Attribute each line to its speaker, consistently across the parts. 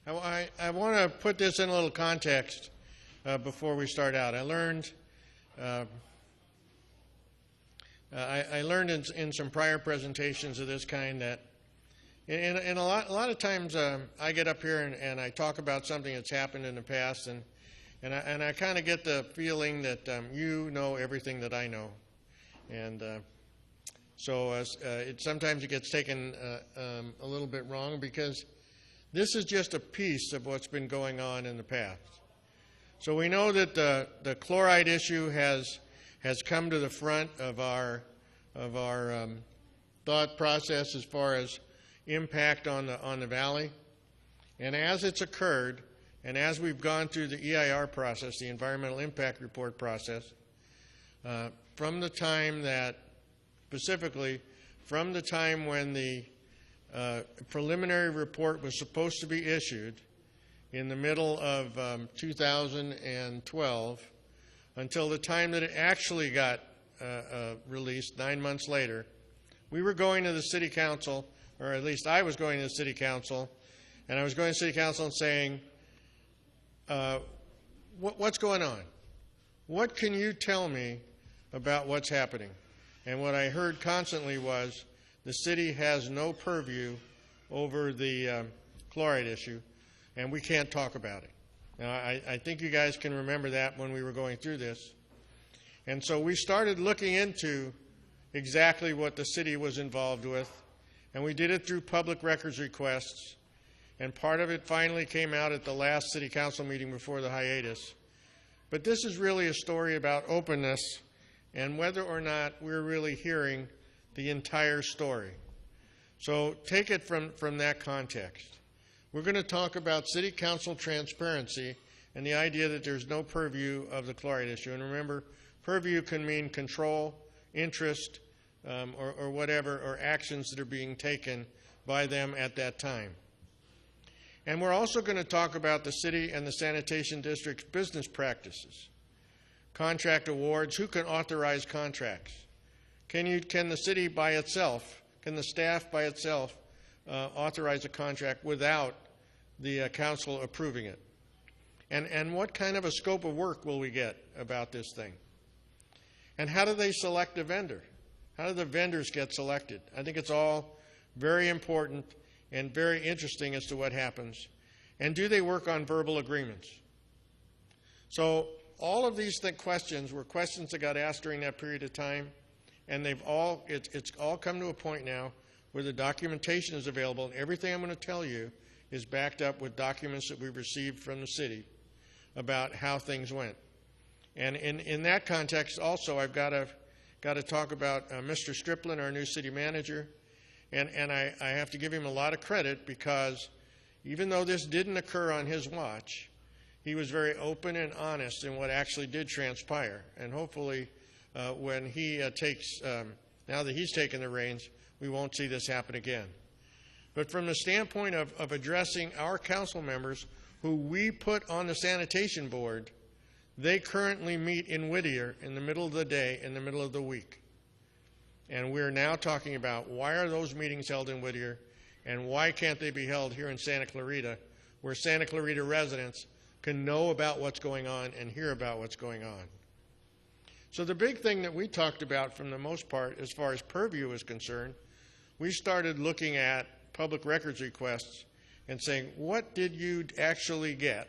Speaker 1: I want to put this in a little context before we start out. I learned in some prior presentations of this kind that in a lot of times I get up here and I talk about something that's happened in the past, and I kind of get the feeling that you know everything that I know, and so sometimes it gets taken a little bit wrong, because this is just a piece of what's been going on in the past. So we know that the chloride issue has come to the front of our thought process as far as impact on the valley. And as it's occurred, and as we've gone through the EIR process, the Environmental Impact Report process, from the time that, specifically, from the time when the preliminary report was supposed to be issued in the middle of 2012 until the time that it actually got released 9 months later, we were going to the City Council, or at least I was going to the City Council, and I was going to City Council and saying, what's going on? What can you tell me about what's happening? And what I heard constantly was, the city has no purview over the chloride issue, and we can't talk about it. Now, I think you guys can remember that when we were going through this. And so we started looking into exactly what the city was involved with, and we did it through public records requests, and part of it finally came out at the last City Council meeting before the hiatus. But this is really a story about openness and whether or not we're really hearing the entire story. So take it from that context. We're going to talk about City Council transparency and the idea that there's no purview of the chloride issue. And remember, purview can mean control, interest, or whatever, or actions that are being taken by them at that time. And we're also going to talk about the city and the sanitation district's business practices, contract awards, who can authorize contracts. Can the city by itself, can the staff by itself authorize a contract without the council approving it? And what kind of a scope of work will we get about this thing? And how do they select a vendor? How do the vendors get selected? I think it's all very important and very interesting as to what happens. And do they work on verbal agreements? So all of these questions were questions that got asked during that period of time. And it's all come to a point now where the documentation is available, and everything I'm going to tell you is backed up with documents that we received from the city about how things went. And in that context also, I've got to talk about Mr. Striplin, our new city manager, and I have to give him a lot of credit, because even though this didn't occur on his watch, he was very open and honest in what actually did transpire. And hopefully when he now that he's taken the reins, we won't see this happen again. But from the standpoint of addressing our council members who we put on the sanitation board, they currently meet in Whittier in the middle of the day, in the middle of the week. And we're now talking about, why are those meetings held in Whittier, and why can't they be held here in Santa Clarita, where Santa Clarita residents can know about what's going on and hear about what's going on. So the big thing that we talked about, from the most part, as far as purview is concerned, we started looking at public records requests and saying, what did you actually get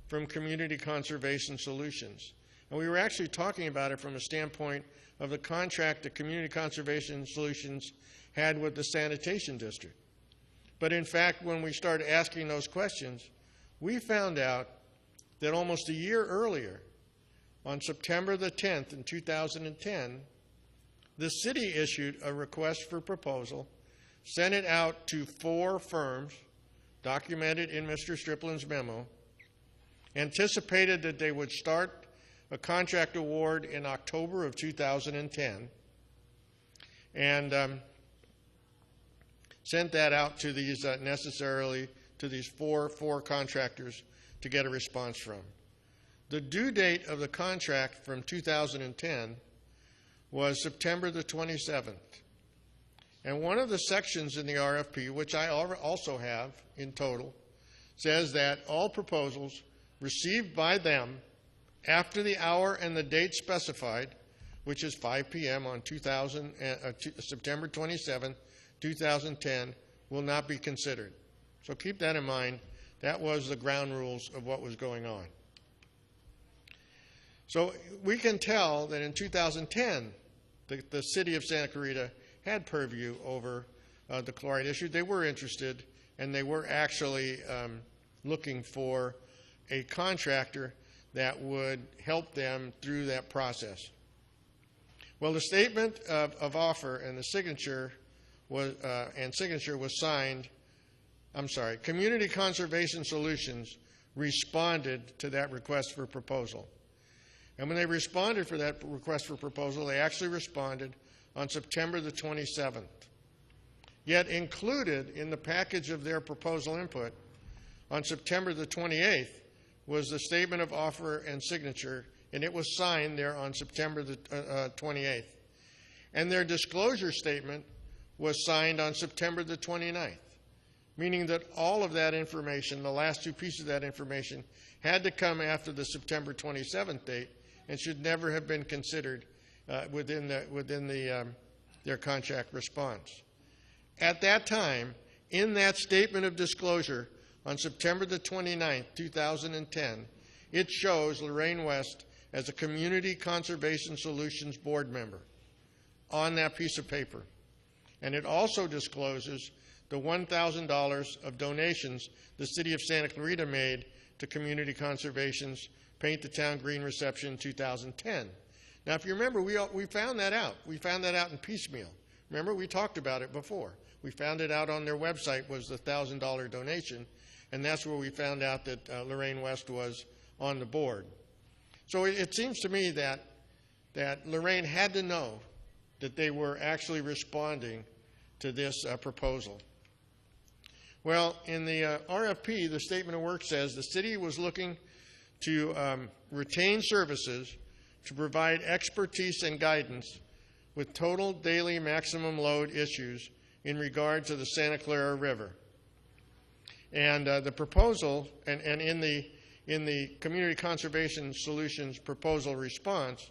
Speaker 1: from Community Conservation Solutions? And we were actually talking about it from a standpoint of the contract that Community Conservation Solutions had with the Sanitation District. But in fact, when we started asking those questions, we found out that almost a year earlier, on September the 10th in 2010, the city issued a request for proposal, sent it out to 4 firms, documented in Mr. Striplin's memo, anticipated that they would start a contract award in October of 2010, and sent that out to these to these four contractors to get a response from. The due date of the contract from 2010 was September the 27th. And one of the sections in the RFP, which I also have in total, says that all proposals received by them after the hour and the date specified, which is 5 p.m. on September 27, 2010, will not be considered. So keep that in mind. That was the ground rules of what was going on. So we can tell that in 2010, the City of Santa Clarita had purview over the chloride issue. They were interested, and they were actually looking for a contractor that would help them through that process. Well, the statement of offer and the signature was signed. Community Conservation Solutions responded to that request for proposal. And when they responded for that request for proposal, they actually responded on September the 27th. Yet included in the package of their proposal input on September the 28th was the statement of offer and signature, and it was signed there on September the 28th. And their disclosure statement was signed on September the 29th, meaning that all of that information, the last two pieces of that information, had to come after the September 27th date and should never have been considered within their contract response. At that time, in that statement of disclosure on September the 29th, 2010, it shows Lorraine West as a Community Conservation Solutions board member on that piece of paper. And it also discloses the $1,000 of donations the City of Santa Clarita made to Community Conservation's Paint the Town Green reception in 2010. Now, if you remember, we found that out. We found that out in piecemeal. Remember, we talked about it before. We found it out on their website was the $1,000 donation, and that's where we found out that Lorraine West was on the board. So it seems to me that Lorraine had to know that they were actually responding to this proposal. Well, in the RFP, the statement of work says the city was looking to retain services to provide expertise and guidance with total daily maximum load issues in regard to the Santa Clara River. And the proposal, and in the Community Conservation Solutions proposal response,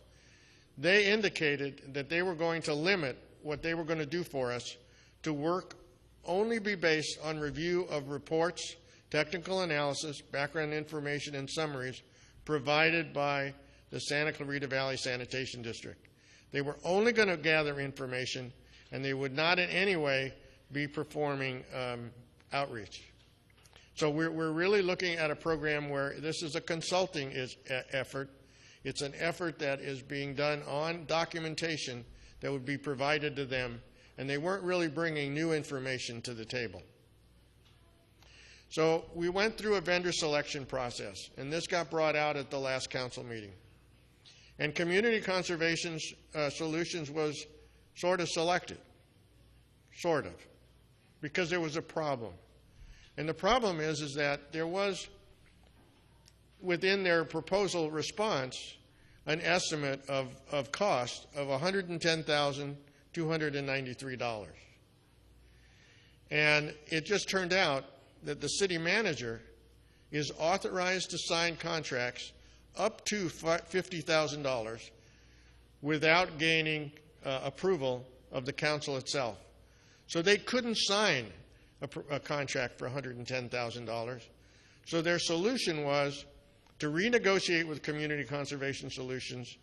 Speaker 1: they indicated that they were going to limit what they were going to do for us to work only be based on review of reports, technical analysis, background information, and summaries provided by the Santa Clarita Valley Sanitation District. They were only going to gather information, and they would not in any way be performing outreach. So we're really looking at a program where this is a consulting effort. It's an effort that is being done on documentation that would be provided to them, and they weren't really bringing new information to the table. So we went through a vendor selection process, and this got brought out at the last council meeting. And Community Conservation Solutions was sort of selected, because there was a problem. And the problem is that there was, within their proposal response, an estimate of cost of $110,293. And it just turned out that the city manager is authorized to sign contracts up to $50,000 without gaining approval of the council itself. So they couldn't sign a contract for $110,000. So their solution was to renegotiate with Community Conservation Solutions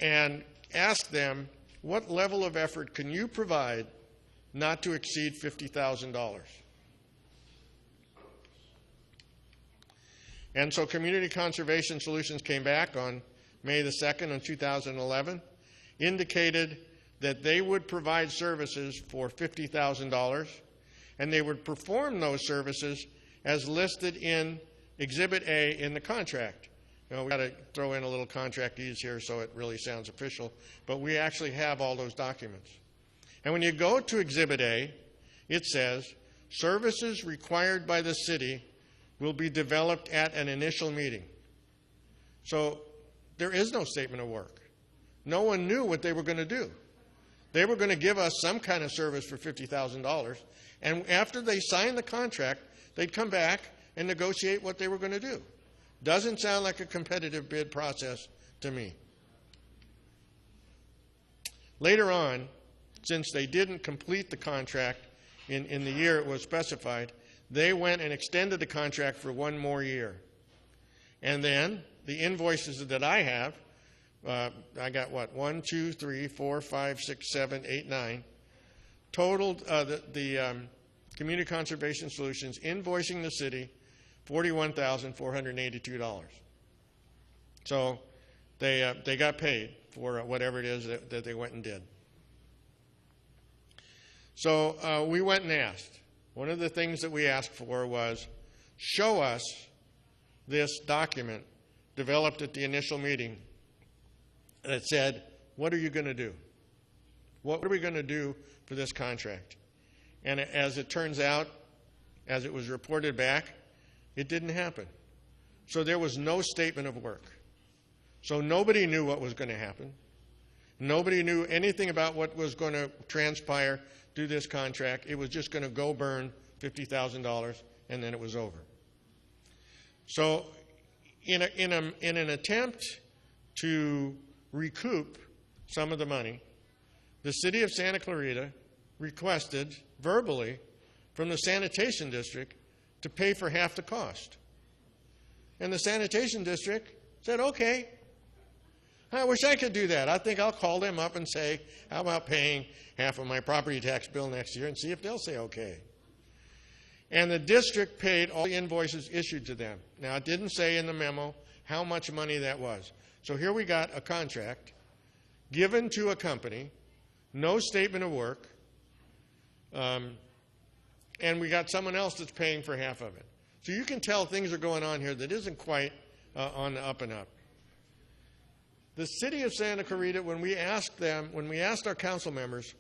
Speaker 1: and ask them, what level of effort can you provide not to exceed $50,000? And so Community Conservation Solutions came back on May the 2nd of 2011, indicated that they would provide services for $50,000, and they would perform those services as listed in Exhibit A in the contract. You know, we've got to throw in a little contractese here so it really sounds official, but we actually have all those documents. And when you go to Exhibit A, it says, services required by the city will be developed at an initial meeting. So there is no statement of work. No one knew what they were going to do. They were going to give us some kind of service for $50,000, and after they signed the contract, they'd come back and negotiate what they were going to do. Doesn't sound like a competitive bid process to me. Later on, since they didn't complete the contract in the year it was specified, they went and extended the contract for 1 more year. And then the invoices that I have, I got what, 1, 2, 3, 4, 5, 6, 7, 8, 9, totaled the Community Conservation Solutions invoicing the city $41,482. So they got paid for whatever it is that they went and did. So we went and asked. One of the things that we asked for was, show us this document developed at the initial meeting that said, what are you going to do? What are we going to do for this contract? And as it turns out, as it was reported back, it didn't happen. So there was no statement of work. So nobody knew what was going to happen. Nobody knew anything about what was going to transpire through this contract. It was just going to go burn $50,000, and then it was over. So in an attempt to recoup some of the money, the City of Santa Clarita requested verbally from the Sanitation District to pay for half the cost. And the Sanitation District said, okay, I wish I could do that. I think I'll call them up and say, how about paying half of my property tax bill next year and see if they'll say okay. And the district paid all the invoices issued to them. Now, it didn't say in the memo how much money that was. So here we got a contract given to a company, no statement of work, and we got someone else that's paying for half of it. So you can tell things are going on here that isn't quite on the up and up. The City of Santa Clarita, when we asked our council members,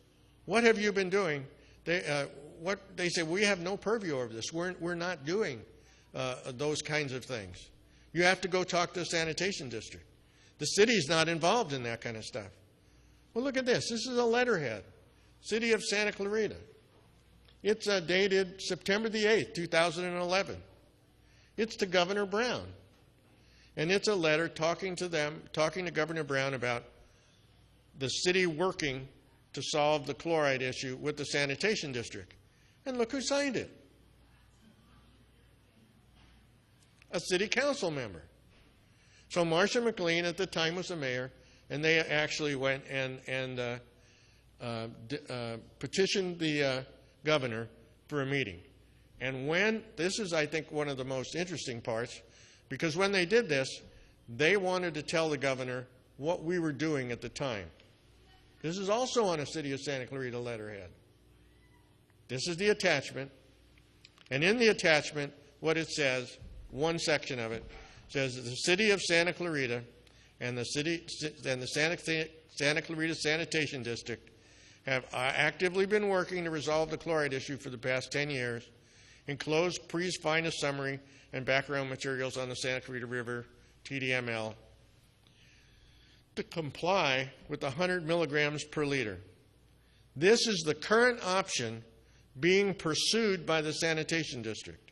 Speaker 1: what have you been doing? They say, we have no purview over this. We're not doing those kinds of things. You have to go talk to the Sanitation District. The city's not involved in that kind of stuff. Well, look at this. This is a letterhead. City of Santa Clarita. It's dated September the 8th, 2011. It's to Governor Brown. And it's a letter talking to Governor Brown about the city working to solve the chloride issue with the Sanitation District. And look who signed it. A city council member. So Marcia McLean at the time was the mayor, and they actually went and petitioned the governor for a meeting. And this is, I think, one of the most interesting parts, because when they did this, they wanted to tell the governor what we were doing at the time. This is also on a City of Santa Clarita letterhead. This is the attachment. And in the attachment, what it says, one section of it, says that the City of Santa Clarita and the Santa Clarita Sanitation District have actively been working to resolve the chloride issue for the past 10 years. Enclosed, please find a summary and background materials on the Santa Clarita River, TDML, to comply with 100 milligrams per liter. This is the current option being pursued by the Sanitation District.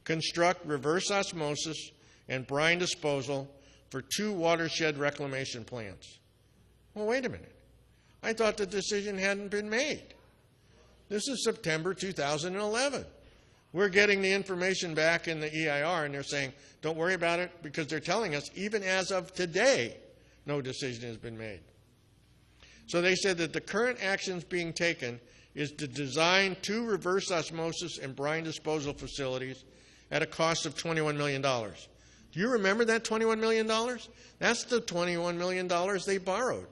Speaker 1: Construct reverse osmosis and brine disposal for 2 watershed reclamation plants. Well, wait a minute. I thought the decision hadn't been made. This is September 2011. We're getting the information back in the EIR, and they're saying, don't worry about it, because they're telling us, even as of today, no decision has been made. So they said that the current actions being taken is to design 2 reverse osmosis and brine disposal facilities at a cost of $21 million. Do you remember that $21 million? That's the $21 million they borrowed.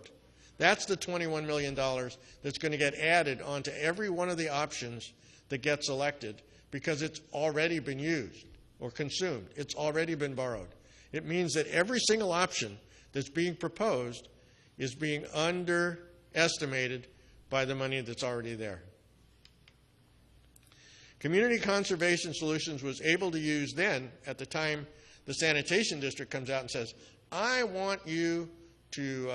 Speaker 1: That's the $21 million that's going to get added onto every one of the options that gets selected, because it's already been used or consumed. It's already been borrowed. It means that every single option that's being proposed is being underestimated by the money that's already there. Community Conservation Solutions was able to use then, at the time the Sanitation District comes out and says, I want you to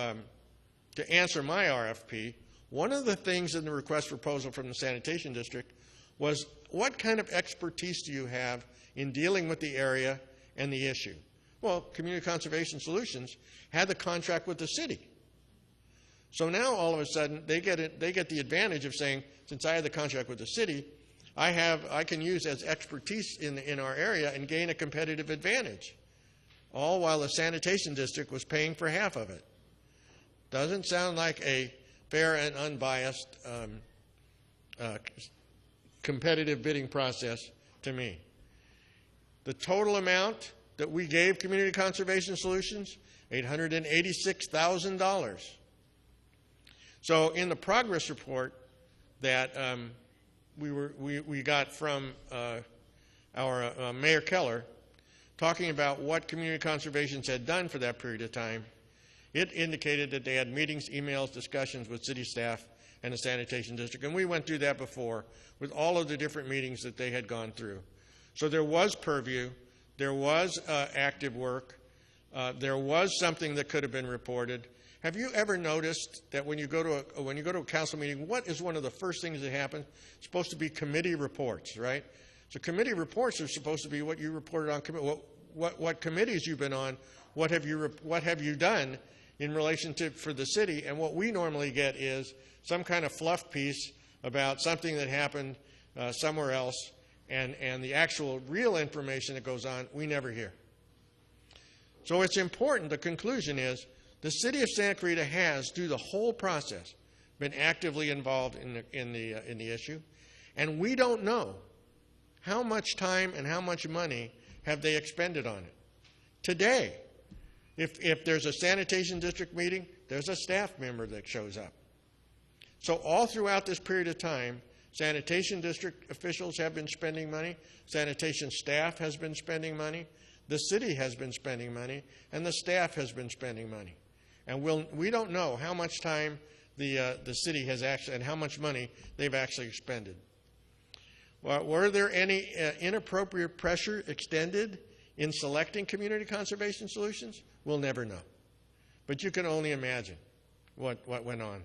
Speaker 1: answer my RFP. One of the things in the request proposal from the Sanitation District was, what kind of expertise do you have in dealing with the area and the issue. Well, Community Conservation Solutions had the contract with the city. So now all of a sudden they get the advantage of saying, since I had the contract with the city, I can use as expertise in our area and gain a competitive advantage, all while the sanitation district was paying for half of it. Doesn't sound like a fair and unbiased competitive bidding process to me. The total amount that we gave Community Conservation Solutions, $886,000. So in the progress report that we got from our Mayor Keller, talking about what Community Conservations had done for that period of time, it indicated that they had meetings, emails, discussions with city staff and the sanitation district. And we went through that before with all of the different meetings that they had gone through. So there was purview, there was active work, there was something that could have been reported. Have you ever noticed that when you go to a council meeting, what is one of the first things that happens? It's supposed to be committee reports, right? So committee reports are supposed to be what you reported on committee, what committees you've been on, what have you done in relation to for the city, and what we normally get is some kind of fluff piece about something that happened somewhere else, and the actual real information that goes on, we never hear. So it's important, the conclusion is, the City of Santa Clarita has, through the whole process, been actively involved in the issue, and we don't know how much time and how much money have they expended on it. Today, if there's a sanitation district meeting, there's a staff member that shows up. So all throughout this period of time, sanitation district officials have been spending money, sanitation staff has been spending money, the city has been spending money, and the staff has been spending money. And we don't know how much time the city has actually, and how much money they've actually expended. Well, were there any inappropriate pressure extended in selecting Community Conservation Solutions? We'll never know. But you can only imagine what went on.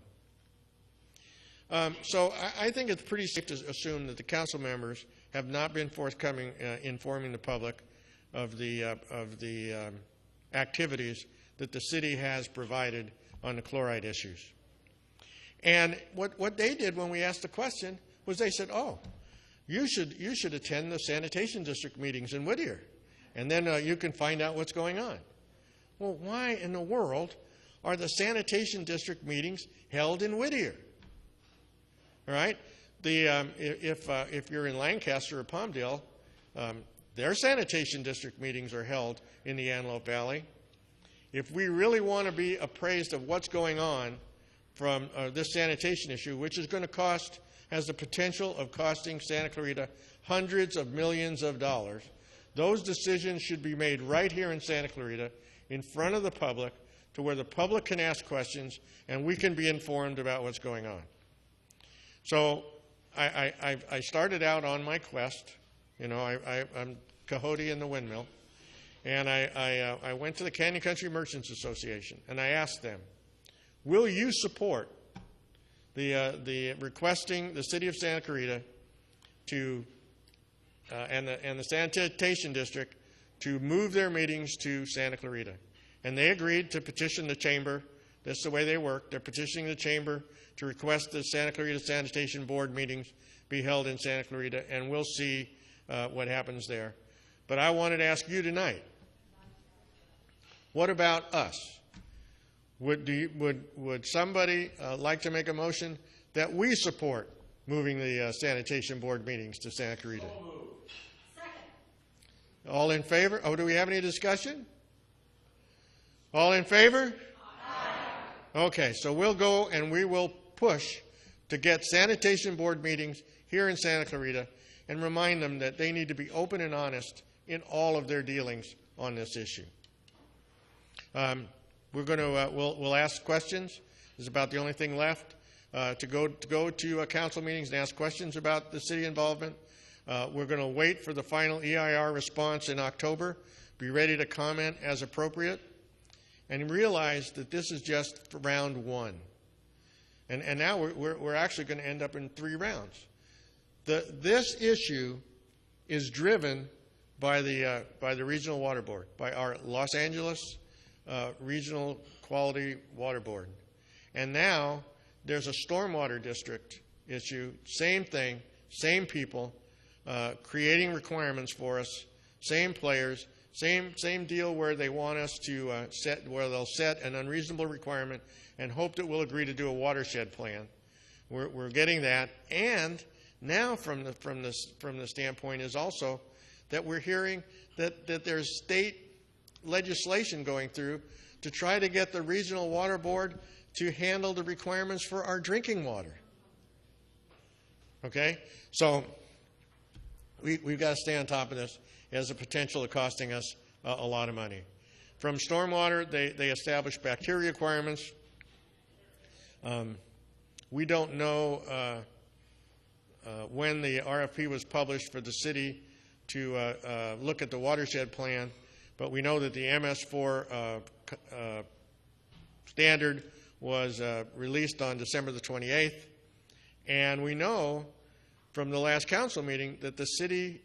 Speaker 1: So I think it's pretty safe to assume that the council members have not been forthcoming informing the public of the activities that the city has provided on the chloride issues. And what they did when we asked the question was they said, oh, you should attend the sanitation district meetings in Whittier, and then you can find out what's going on. Well, why in the world are the sanitation district meetings held in Whittier? All right? If you're in Lancaster or Palmdale, their sanitation district meetings are held in the Antelope Valley. If we really want to be appraised of what's going on from this sanitation issue, which is going to has the potential of costing Santa Clarita hundreds of millions of dollars, those decisions should be made right here in Santa Clarita in front of the public to where the public can ask questions and we can be informed about what's going on. So I started out on my quest. You know, I'm Coyote in the windmill. And I went to the Canyon Country Merchants Association, and I asked them, will you support the requesting the City of Santa Clarita to and the Sanitation District to move their meetings to Santa Clarita? And they agreed to petition the chamber. That's the way they work. They're petitioning the chamber to request the Santa Clarita Sanitation Board meetings be held in Santa Clarita, and we'll see what happens there. But I wanted to ask you tonight, what about us? Would somebody like to make a motion that we support moving the sanitation board meetings to Santa Clarita? All in favor? Oh, do we have any discussion? All in favor? Aye. Okay, so we'll go and we will push to get sanitation board meetings here in Santa Clarita and remind them that they need to be open and honest in all of their dealings on this issue. We're going to we'll ask questions. This is about the only thing left to go to council meetings and ask questions about the city involvement. We're going to wait for the final EIR response in October. Be ready to comment as appropriate, and realize that this is just for round one. And now we're actually going to end up in 3 rounds. This issue is driven by the Regional Water Board, by our Los Angeles Regional Quality Water Board. And now there's a stormwater district issue, same thing, same people, creating requirements for us, same players, same deal where they want us to where they'll set an unreasonable requirement and hope that we'll agree to do a watershed plan. We're getting that, and now from the standpoint is also that we're hearing that there's state legislation going through to try to get the Regional Water Board to handle the requirements for our drinking water. Okay? So we've got to stay on top of this. It has the potential of costing us a lot of money. From stormwater, they establish bacteria requirements. We don't know when the RFP was published for the city to look at the watershed plan, but we know that the MS4 standard was released on December the 28th, and we know from the last council meeting that the city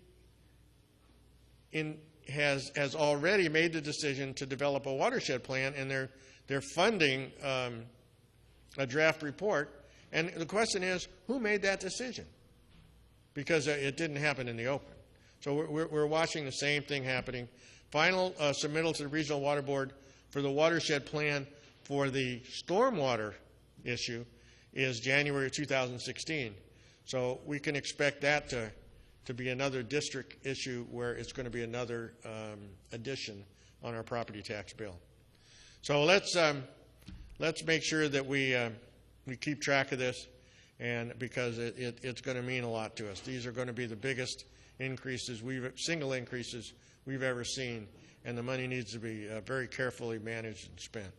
Speaker 1: has already made the decision to develop a watershed plan, and they're funding a draft report. And the question is, who made that decision? Because it didn't happen in the open. So we're watching the same thing happening. Final submittal to the Regional Water Board for the watershed plan for the stormwater issue is January 2016. So we can expect that to be another district issue where it's going to be another addition on our property tax bill. So let's make sure that we keep track of this, and because it's going to mean a lot to us. These are going to be the biggest increases single increases we've ever seen, and the money needs to be very carefully managed and spent.